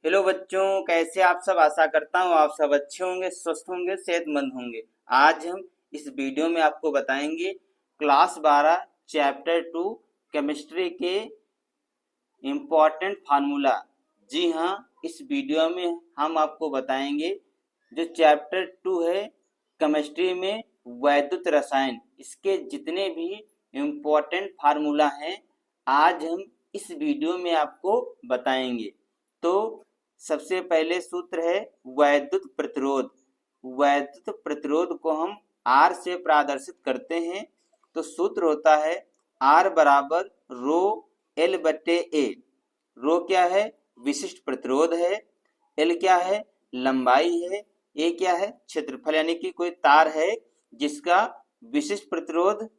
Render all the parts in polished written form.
Hello बच्चों, कैसे आप सब। आशा करता हूँ आप सब अच्छे होंगे, स्वस्थ होंगे, सेहतमंद होंगे। आज हम इस वीडियो में आपको बताएंगे क्लास 12 चैप्टर 2 केमिस्ट्री के इम्पोर्टेंट फार्मूला। जी हाँ, इस वीडियो में हम आपको बताएंगे जो चैप्टर 2 है केमिस्ट्री में वैद्युत रसायन, इसके जितने भी इम्पोर्टेंट फार्मूला हैं आज हम इस वीडियो में आपको बताएंगे। तो सबसे पहले सूत्र है वैद्युत प्रतिरोध। वैद्युत प्रतिरोध को हम R से प्रदर्शित करते हैं। तो सूत्र होता है R बराबर रो L बटे A। रो क्या है? विशिष्ट प्रतिरोध है। L क्या है? लंबाई है। A क्या है? क्षेत्रफल, यानी कि कोई तार है जिसका विशिष्ट प्रतिरोध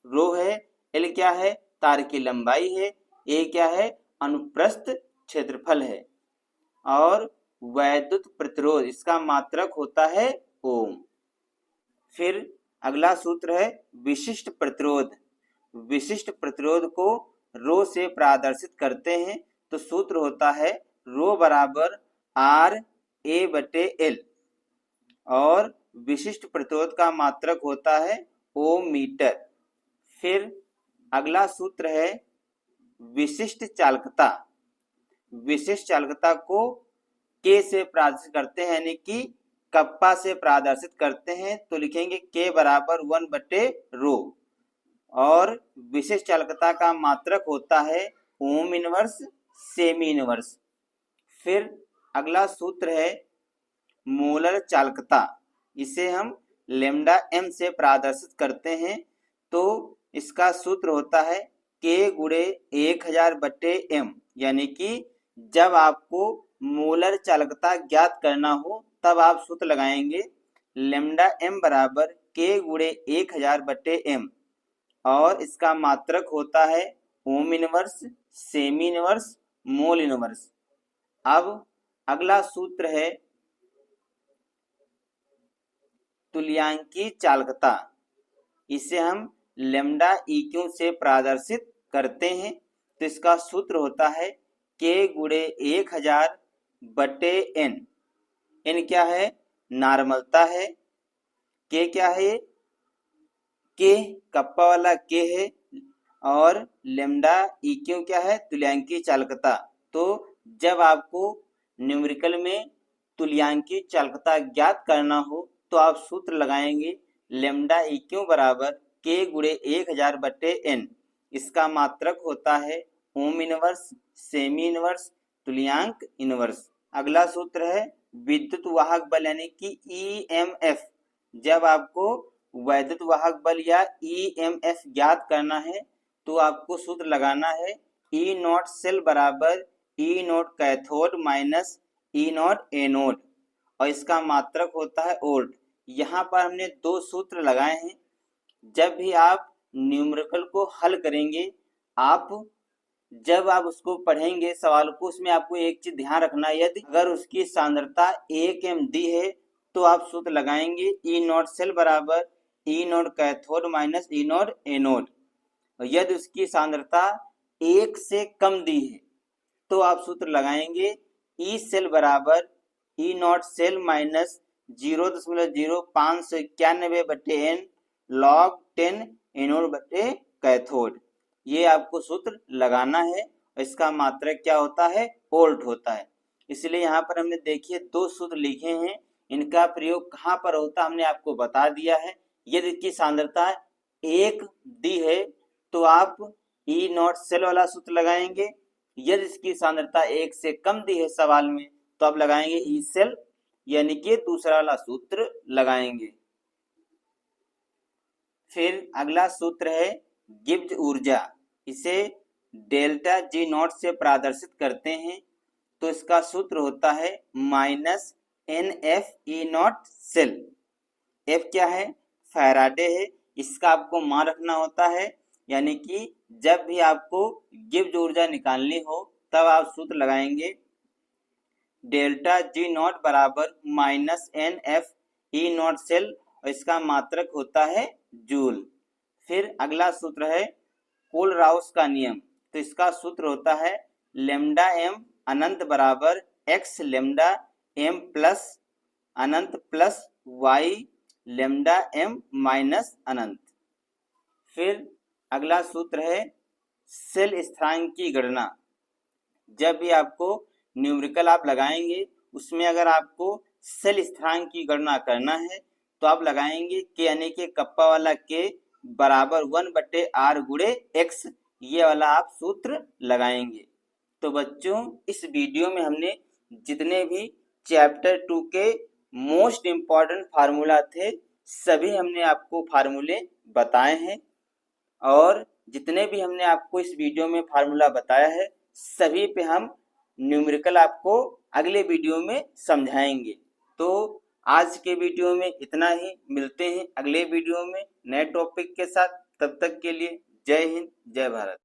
रो है। L क्या है? तार की लंबाई है। A क्या है? अनुप्रस्थ क्षेत्रफल है। और वैद्युत प्रतिरोध इसका मात्रक होता है ओम। फिर अगला सूत्र है विशिष्ट प्रतिरोध। विशिष्ट प्रतिरोध को रो से प्रदर्शित करते हैं। तो सूत्र होता है रो बराबर R A बटे L और विशिष्ट प्रतिरोध का मात्रक होता है ओम मीटर। फिर अगला सूत्र है विशिष्ट चालकता। विशिष्ट चालकता को K से प्रदर्शित करते हैं, यानी कि कप्पा से प्रदर्शित करते हैं। तो लिखेंगे K बराबर 1 बटे रो और विशिष्ट चालकता का मात्रक होता है ओम इनवर्स सेमी इनवर्स। फिर अगला सूत्र है मोलर चालकता। इसे हम लेमडा m से प्रदर्शित करते हैं। तो इसका सूत्र होता है K गुणे 1000 बटे m, यानी कि जब आपको मोलर चालकता ज्ञात करना हो तब आप सूत्र लगाएंगे लेमडा m बराबर K गुणे 1000 बटे m और इसका मात्रक होता है ohm inverse semi inverse mole inverse. अब अगला सूत्र है तुल्यांकी चालकता। इसे हम लेमडा EQ से प्रदर्शित करते हैं। तो इसका सूत्र होता है K गुणे 1000 बटे N। N क्या है? नॉर्मलता है। K क्या है? K कप्पा वाला K है और लेमडा EQ क्या है? तुल्यांकी चालकता। तो जब आपको न्यूमेरिकल में तुल्यांकी चालकता ज्ञात करना हो तो आप सूत्र लगाएंगे लेमडा EQ बराबर K गुणे 1000 बटे N। इसका मात्रक होता है ओम इनवर्स सेमी इनवर्स तुल्यांक इनवर्स। अगला सूत्र है विद्युत वाहक बल, यानी कि EMF। जब आपको वैद्युत वाहक बल या EMF ज्ञात करना है तो आपको सूत्र लगाना है E नॉट सेल बराबर E naught cathode minus E not anode और इसका मात्रक होता है वोल्ट। यहाँ पर हमने दो सूत्र लगाए हैं। जब भी आप न्यूमेरिकल को हल करेंगे, जब आप उसको पढ़ेंगे सवाल को, उसमें आपको एक चीज ध्यान रखना, यदि अगर उसकी सांद्रता 1 m दी है तो आप सूत्र लगाएंगे E नॉट सेल बराबर E naught cathode minus E not anode. और यदि उसकी सांद्रता 1 से कम दी है तो आप सूत्र लगाएंगे E सेल बराबर E नॉट सेल माइनस 0.0591 बटे n log 10 एनोड बटे कैथोड। ये आपको सूत्र लगाना है। इसका मात्रक क्या होता है? वोल्ट होता है। इसलिए यहाँ पर हमने देखिए दो सूत्र लिखे हैं। इनका प्रयोग कहाँ पर होता हमने आपको बता दिया है। यदि इसकी सांद्रता 1 दी है तो आप E नॉट सेल वाला सूत्र लगाएंगे। यदि इसकी सांद्रता 1 से कम दी है सवाल में तो आप लगाएंगे E सेल, यानी कि दूसरा वाला सूत्र लगाएंगे। फिर अगला सूत्र है गिब्स ऊर्जा। इसे डेल्टा G नॉट से प्रदर्शित करते हैं। तो इसका सूत्र होता है minus NF E naught cell. F क्या है? फैराडे है। इसका आपको मान रखना होता है, यानी कि जब भी आपको गिब्स ऊर्जा निकालनी हो तब आप सूत्र लगाएंगे डेल्टा G नॉट बराबर minus NF E naught cell और इसका मात्रक होता है जूल। फिर अगला सूत्र है कोलराउस का नियम। तो इसका सूत्र होता है लेमडा m अनंत बराबर एक्स लेमडा एम प्लस अनंत plus y lambda m minus अनंत। फिर अगला सूत्र है सेल स्थिरांक की गणना। जब भी आपको न्यूमेरिकल आप लगाएंगे उसमें अगर आपको सेल स्थिरांक की गणना करना है तो आप लगाएंगे के यानी कि कप्पा वाला के बराबर 1/r गुणे एक्स, ये वाला आप सूत्र लगाएंगे। तो बच्चों इस वीडियो में हमने जितने भी चैप्टर 2 के मोस्ट इम्पॉर्टेंट फार्मूला थे सभी हमने आपको फार्मूले बताए हैं, और जितने भी हमने आपको इस वीडियो में फार्मूला बताया है सभी पे हम न्यूमेरिकल आपको अगले वीडियो में समझाएंगे। तो आज के वीडियो में इतना ही, मिलते हैं अगले वीडियो में नए टॉपिक के साथ। तब तक के लिए जय हिंद, जय भारत।